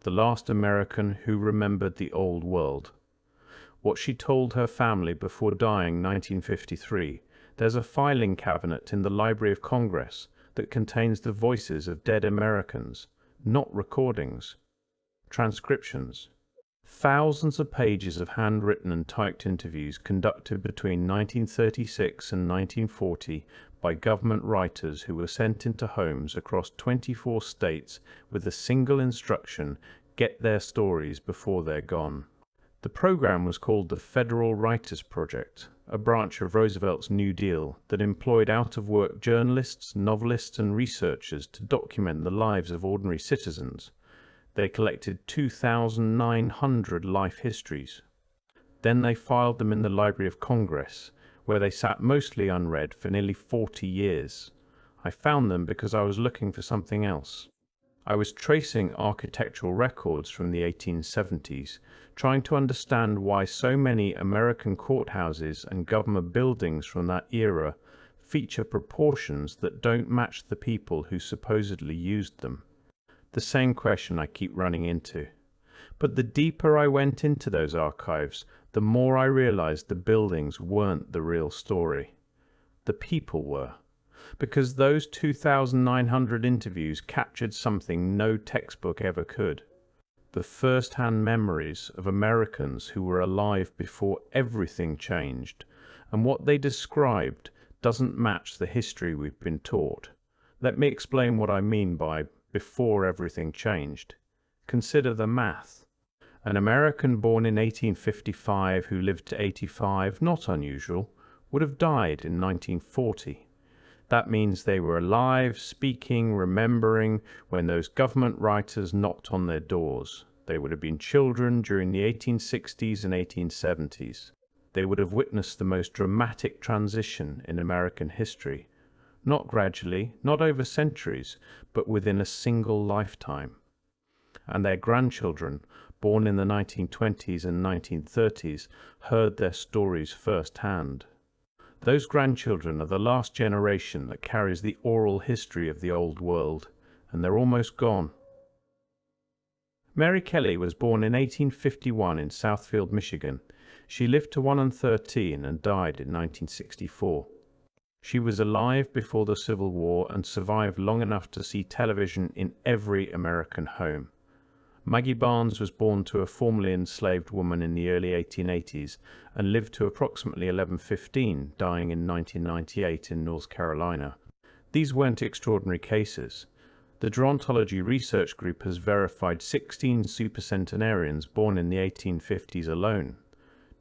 the last American who remembered the old world. What she told her family before dying 1953. There's a filing cabinet in the Library of Congress that contains the voices of dead Americans, not recordings, transcriptions. Thousands of pages of handwritten and typed interviews conducted between 1936 and 1940 by government writers who were sent into homes across 24 states with a single instruction: get their stories before they're gone. The program was called the Federal Writers Project, a branch of Roosevelt's New Deal that employed out-of-work journalists, novelists, and researchers to document the lives of ordinary citizens. They collected 2,900 life histories. Then they filed them in the Library of Congress, where they sat mostly unread for nearly 40 years. I found them because I was looking for something else. I was tracing architectural records from the 1870s, trying to understand why so many American courthouses and government buildings from that era feature proportions that don't match the people who supposedly used them. The same question I keep running into. But the deeper I went into those archives, the more I realized the buildings weren't the real story. The people were. Because those 2,900 interviews captured something no textbook ever could. The first-hand memories of Americans who were alive before everything changed, and what they described doesn't match the history we've been taught. Let me explain what I mean by before everything changed. Consider the math. An American born in 1855 who lived to 85, not unusual, would have died in 1940. That means they were alive, speaking, remembering when those government writers knocked on their doors. They would have been children during the 1860s and 1870s. They would have witnessed the most dramatic transition in American history. Not gradually, not over centuries, but within a single lifetime. And their grandchildren, born in the 1920s and 1930s, heard their stories firsthand. Those grandchildren are the last generation that carries the oral history of the old world, and they're almost gone. Mary Kelly was born in 1851 in Southfield, Michigan. She lived to 113 and died in 1964. She was alive before the Civil War and survived long enough to see television in every American home. Maggie Barnes was born to a formerly enslaved woman in the early 1880s and lived to approximately 1115, dying in 1998 in North Carolina. These weren't extraordinary cases. The Gerontology Research Group has verified 16 supercentenarians born in the 1850s alone.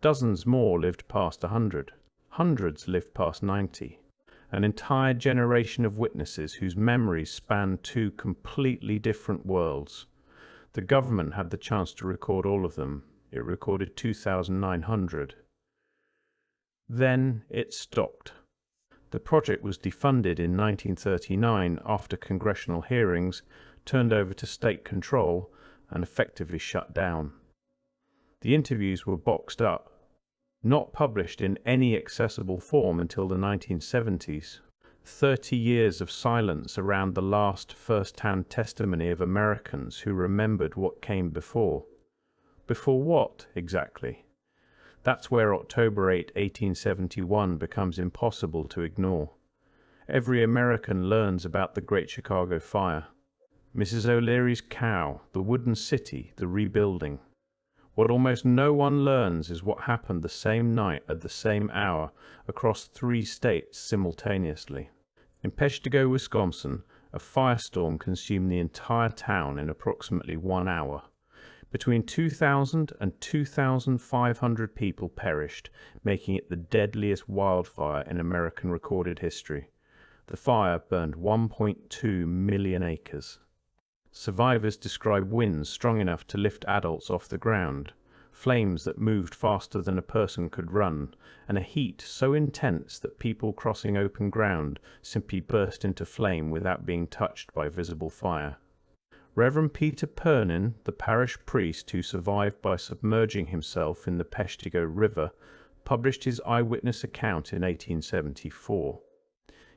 Dozens more lived past 100. Hundreds lived past 90. An entire generation of witnesses whose memories span two completely different worlds. The government had the chance to record all of them. It recorded 2,900. Then it stopped. The project was defunded in 1939 after congressional hearings, turned over to state control, and effectively shut down. The interviews were boxed up, not published in any accessible form until the 1970s. 30 years of silence around the last first-hand testimony of Americans who remembered what came before. Before what, exactly? That's where October 8, 1871 becomes impossible to ignore. Every American learns about the Great Chicago Fire. Mrs. O'Leary's cow, the wooden city, the rebuilding. What almost no one learns is what happened the same night at the same hour across 3 states simultaneously. In Peshtigo, Wisconsin, a firestorm consumed the entire town in approximately 1 hour. Between 2,000 and 2,500 people perished, making it the deadliest wildfire in American recorded history. The fire burned 1.2 million acres. Survivors describe winds strong enough to lift adults off the ground, flames that moved faster than a person could run, and a heat so intense that people crossing open ground simply burst into flame without being touched by visible fire. Reverend Peter Pernin, the parish priest who survived by submerging himself in the Peshtigo River, published his eyewitness account in 1874.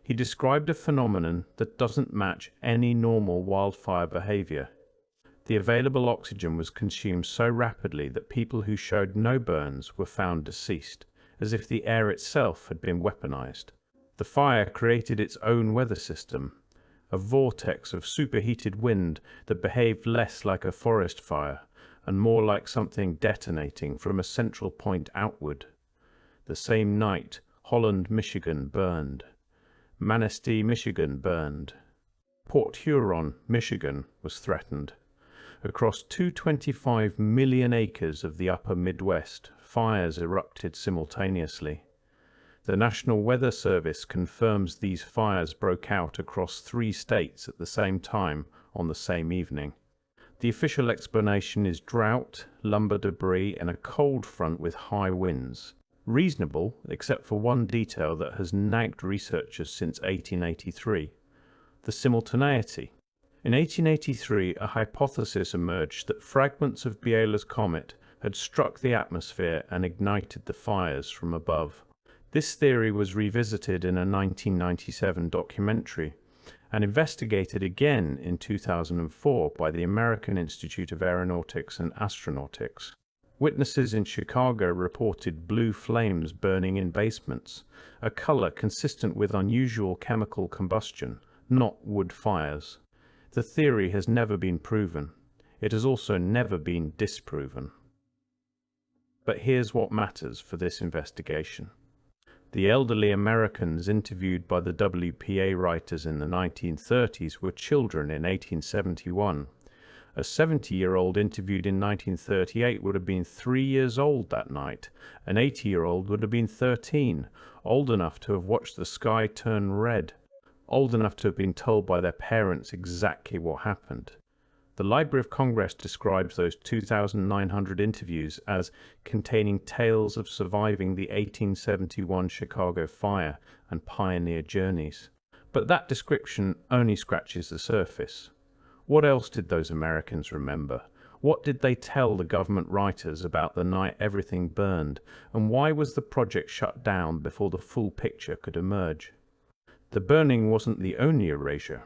He described a phenomenon that doesn't match any normal wildfire behavior. The available oxygen was consumed so rapidly that people who showed no burns were found deceased, as if the air itself had been weaponized. The fire created its own weather system, a vortex of superheated wind that behaved less like a forest fire and more like something detonating from a central point outward. The same night, Holland, Michigan burned. Manistee, Michigan burned. Port Huron, Michigan was threatened. Across 225 million acres of the upper Midwest, fires erupted simultaneously. The National Weather Service confirms these fires broke out across 3 states at the same time on the same evening. The official explanation is drought, lumber debris, and a cold front with high winds. Reasonable, except for one detail that has nagged researchers since 1883: the simultaneity. In 1883, a hypothesis emerged that fragments of Biela's comet had struck the atmosphere and ignited the fires from above. This theory was revisited in a 1997 documentary and investigated again in 2004 by the American Institute of Aeronautics and Astronautics. Witnesses in Chicago reported blue flames burning in basements, a color consistent with unusual chemical combustion, not wood fires. The theory has never been proven. It has also never been disproven. But here's what matters for this investigation. The elderly Americans interviewed by the WPA writers in the 1930s were children in 1871. A 70-year-old interviewed in 1938 would have been 3 years old that night. An 80-year-old would have been 13, old enough to have watched the sky turn red, old enough to have been told by their parents exactly what happened. The Library of Congress describes those 2,900 interviews as containing tales of surviving the 1871 Chicago fire and pioneer journeys. But that description only scratches the surface. What else did those Americans remember? What did they tell the government writers about the night everything burned, and why was the project shut down before the full picture could emerge? The burning wasn't the only erasure.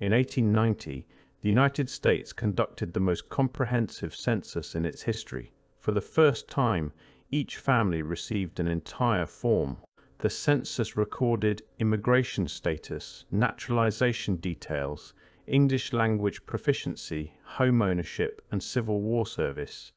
In 1890, the United States conducted the most comprehensive census in its history. For the first time, each family received an entire form. The census recorded immigration status, naturalization details, English language proficiency, home ownership, and Civil War service.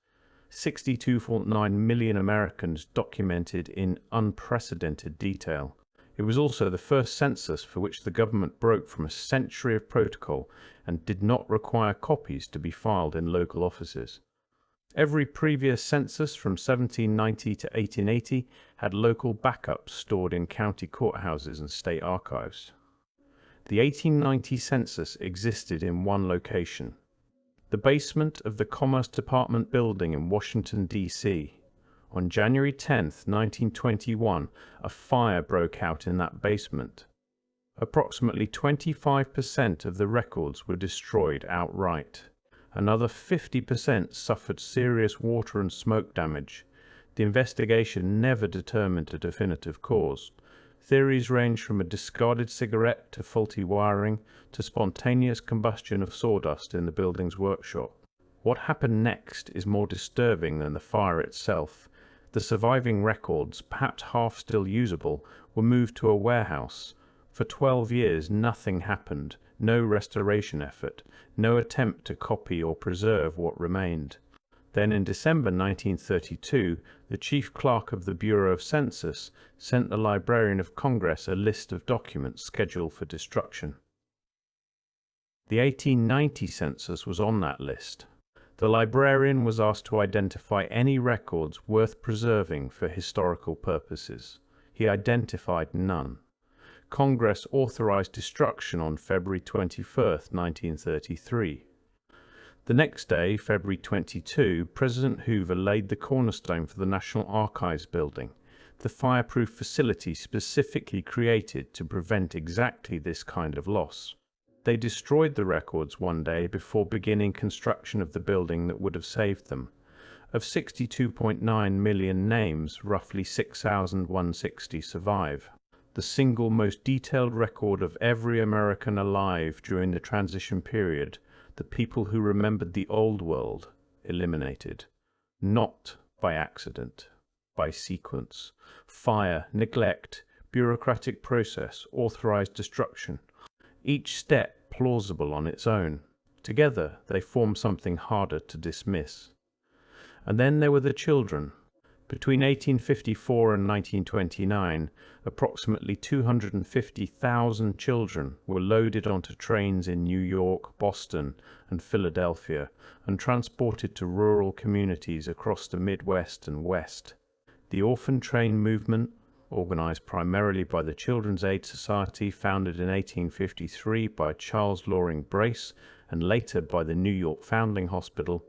62.9 million Americans documented in unprecedented detail. It was also the first census for which the government broke from a century of protocol and did not require copies to be filed in local offices. Every previous census from 1790 to 1880 had local backups stored in county courthouses and state archives. The 1890 census existed in one location: the basement of the Commerce Department building in Washington, D.C. On January 10, 1921, a fire broke out in that basement. Approximately 25% of the records were destroyed outright. Another 50% suffered serious water and smoke damage. The investigation never determined a definitive cause. Theories range from a discarded cigarette to faulty wiring to spontaneous combustion of sawdust in the building's workshop. What happened next is more disturbing than the fire itself. The surviving records, perhaps half still usable, were moved to a warehouse. For 12 years nothing happened, no restoration effort, no attempt to copy or preserve what remained. Then in December 1932, the chief clerk of the Bureau of Census sent the Librarian of Congress a list of documents scheduled for destruction. The 1890 census was on that list. The librarian was asked to identify any records worth preserving for historical purposes. He identified none. Congress authorized destruction on February 21, 1933. The next day, February 22, President Hoover laid the cornerstone for the National Archives building, the fireproof facility specifically created to prevent exactly this kind of loss. They destroyed the records one day before beginning construction of the building that would have saved them. Of 62.9 million names, roughly 6,160 survive. The single most detailed record of every American alive during the transition period, the people who remembered the old world, eliminated. Not by accident, by sequence. Fire, neglect, bureaucratic process, authorized destruction. Each step plausible on its own. Together they form something harder to dismiss. And then there were the children. Between 1854 and 1929, approximately 250,000 children were loaded onto trains in New York, Boston, and Philadelphia, and transported to rural communities across the Midwest and West. The orphan train movement, organized primarily by the Children's Aid Society, founded in 1853 by Charles Loring Brace, and later by the New York Foundling Hospital.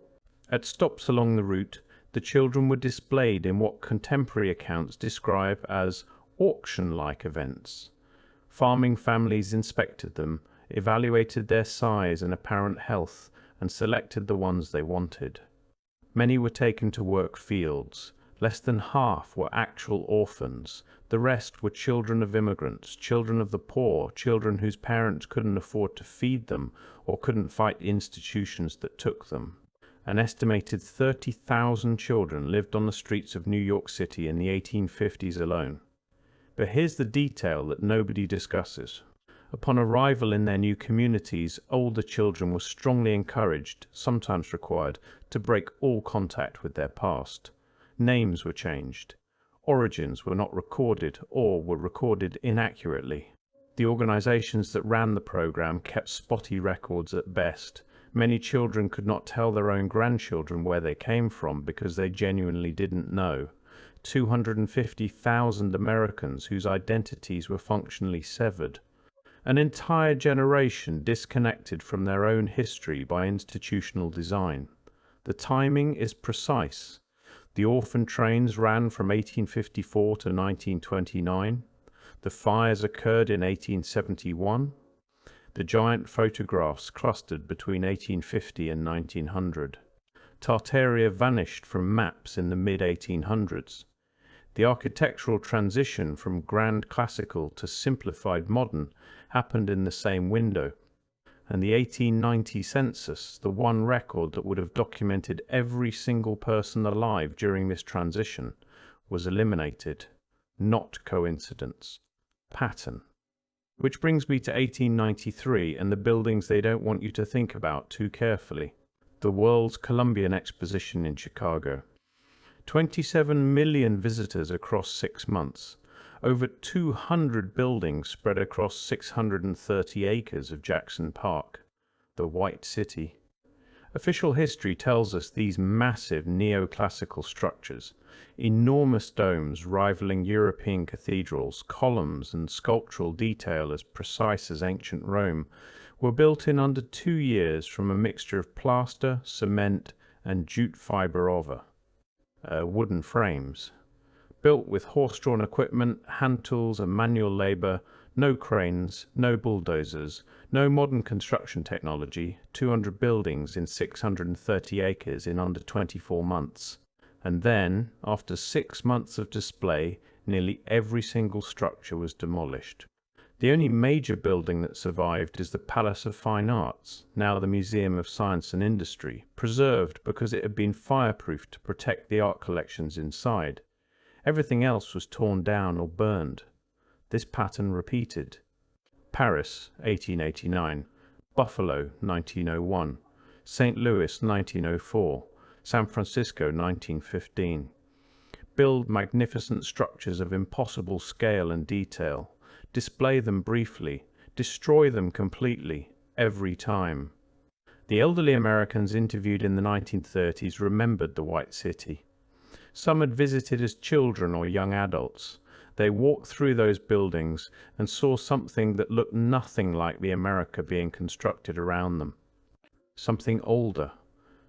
At stops along the route, the children were displayed in what contemporary accounts describe as auction-like events. Farming families inspected them, evaluated their size and apparent health, and selected the ones they wanted. Many were taken to work fields. Less than half were actual orphans. The rest were children of immigrants, children of the poor, children whose parents couldn't afford to feed them or couldn't fight institutions that took them. An estimated 30,000 children lived on the streets of New York City in the 1850s alone. But here's the detail that nobody discusses. Upon arrival in their new communities, older children were strongly encouraged, sometimes required, to break all contact with their past. Names were changed. Origins were not recorded or were recorded inaccurately. The organizations that ran the program kept spotty records at best. Many children could not tell their own grandchildren where they came from because they genuinely didn't know. 250,000 Americans whose identities were functionally severed. An entire generation disconnected from their own history by institutional design. The timing is precise. The orphan trains ran from 1854 to 1929. The fires occurred in 1871. The giant photographs clustered between 1850 and 1900. Tartaria vanished from maps in the mid-1800s. The architectural transition from grand classical to simplified modern happened in the same window. And the 1890 census, the one record that would have documented every single person alive during this transition, was eliminated. Not coincidence. Pattern. Which brings me to 1893 and the buildings they don't want you to think about too carefully. The World's Columbian Exposition in Chicago. 27 million visitors across 6 months. Over 200 buildings spread across 630 acres of Jackson Park. The White City. Official history tells us these massive neoclassical structures, enormous domes rivaling European cathedrals, columns and sculptural detail as precise as ancient Rome, were built in under 2 years from a mixture of plaster, cement and jute fiber wooden frames. Built with horse-drawn equipment, hand tools and manual labor, no cranes, no bulldozers, no modern construction technology, 200 buildings in 630 acres in under 24 months. And then, after 6 months of display, nearly every single structure was demolished. The only major building that survived is the Palace of Fine Arts, now the Museum of Science and Industry, preserved because it had been fireproofed to protect the art collections inside. Everything else was torn down or burned. This pattern repeated. Paris, 1889. Buffalo, 1901. St. Louis, 1904. San Francisco, 1915. Build magnificent structures of impossible scale and detail. Display them briefly. Destroy them completely. Every time. The elderly Americans interviewed in the 1930s remembered the White City. Some had visited as children or young adults. They walked through those buildings and saw something that looked nothing like the America being constructed around them. Something older,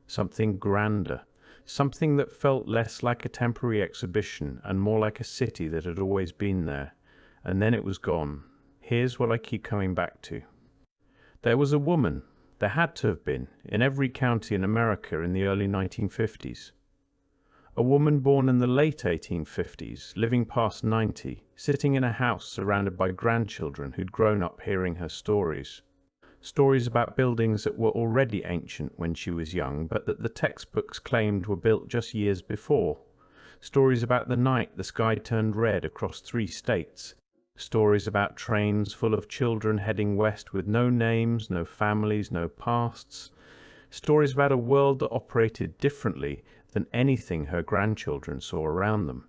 something grander, something that felt less like a temporary exhibition and more like a city that had always been there. And then it was gone. Here's what I keep coming back to. There was a woman, there had to have been, in every county in America in the early 1950s. A woman born in the late 1850s, living past 90, sitting in a house surrounded by grandchildren who'd grown up hearing her stories. Stories about buildings that were already ancient when she was young, but that the textbooks claimed were built just years before. Stories about the night the sky turned red across 3 states. Stories about trains full of children heading west with no names, no families, no pasts. Stories about a world that operated differently than anything her grandchildren saw around them.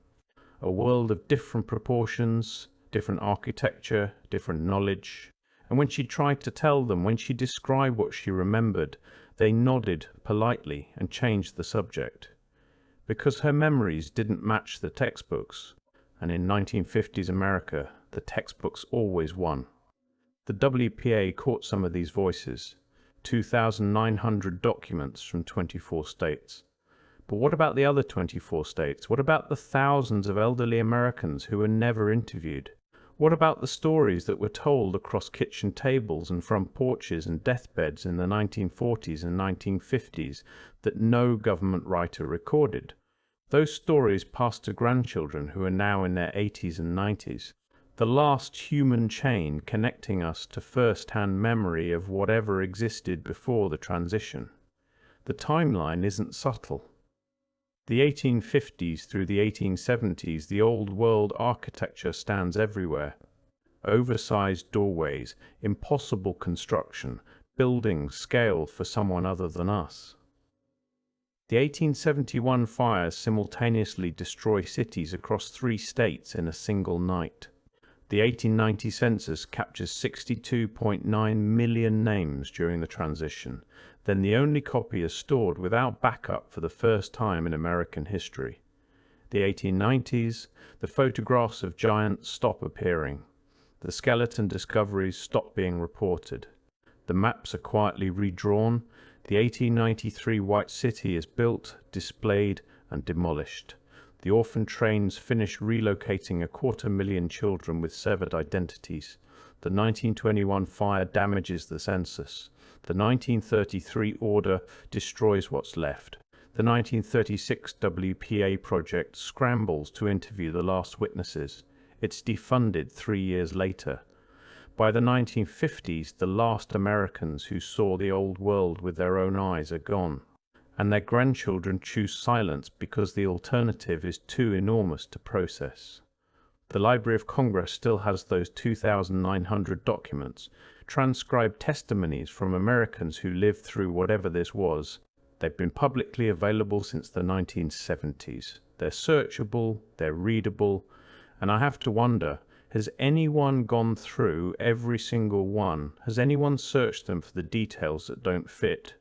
A world of different proportions, different architecture, different knowledge. And when she tried to tell them, when she described what she remembered, they nodded politely and changed the subject. Because her memories didn't match the textbooks, and in 1950s America, the textbooks always won. The WPA caught some of these voices, 2,900 documents from 24 states. But what about the other 24 states? What about the thousands of elderly Americans who were never interviewed? What about the stories that were told across kitchen tables and front porches and deathbeds in the 1940s and 1950s that no government writer recorded? Those stories passed to grandchildren who are now in their 80s and 90s. The last human chain connecting us to first-hand memory of whatever existed before the transition. The timeline isn't subtle. The 1850s through the 1870s, the old world architecture stands everywhere. Oversized doorways, impossible construction, buildings scaled for someone other than us. The 1871 fires simultaneously destroy cities across 3 states in a single night. The 1890 census captures 62.9 million names during the transition. Then the only copy is stored without backup for the first time in American history. The 1890s, the photographs of giants stop appearing. The skeleton discoveries stop being reported. The maps are quietly redrawn. The 1893 White City is built, displayed, and demolished. The orphan trains finish relocating 250,000 children with severed identities. The 1921 fire damages the census. The 1933 order destroys what's left. The 1936 WPA project scrambles to interview the last witnesses. It's defunded 3 years later. By the 1950s, the last Americans who saw the old world with their own eyes are gone, and their grandchildren choose silence because the alternative is too enormous to process. The Library of Congress still has those 2,900 documents, transcribed testimonies from Americans who lived through whatever this was. They've been publicly available since the 1970s. They're searchable, they're readable, and I have to wonder, has anyone gone through every single one? Has anyone searched them for the details that don't fit?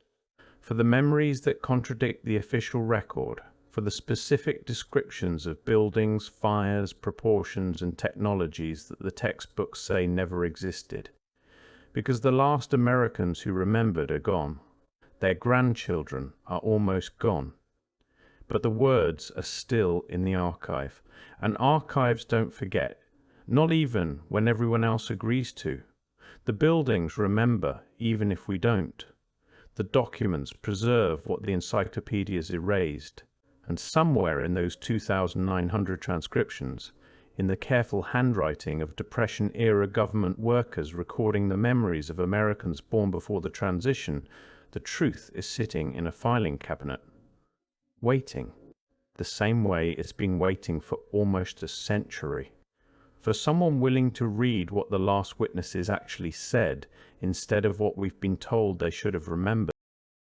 For the memories that contradict the official record? For the specific descriptions of buildings, fires, proportions, and technologies that the textbooks say never existed? Because the last Americans who remembered are gone. Their grandchildren are almost gone. But the words are still in the archive, and archives don't forget, not even when everyone else agrees to. The buildings remember, even if we don't. The documents preserve what the encyclopedias erased. And somewhere in those 2,900 transcriptions, in the careful handwriting of Depression-era government workers recording the memories of Americans born before the transition, the truth is sitting in a filing cabinet, waiting, the same way it's been waiting for almost a century. For someone willing to read what the last witnesses actually said, instead of what we've been told they should have remembered.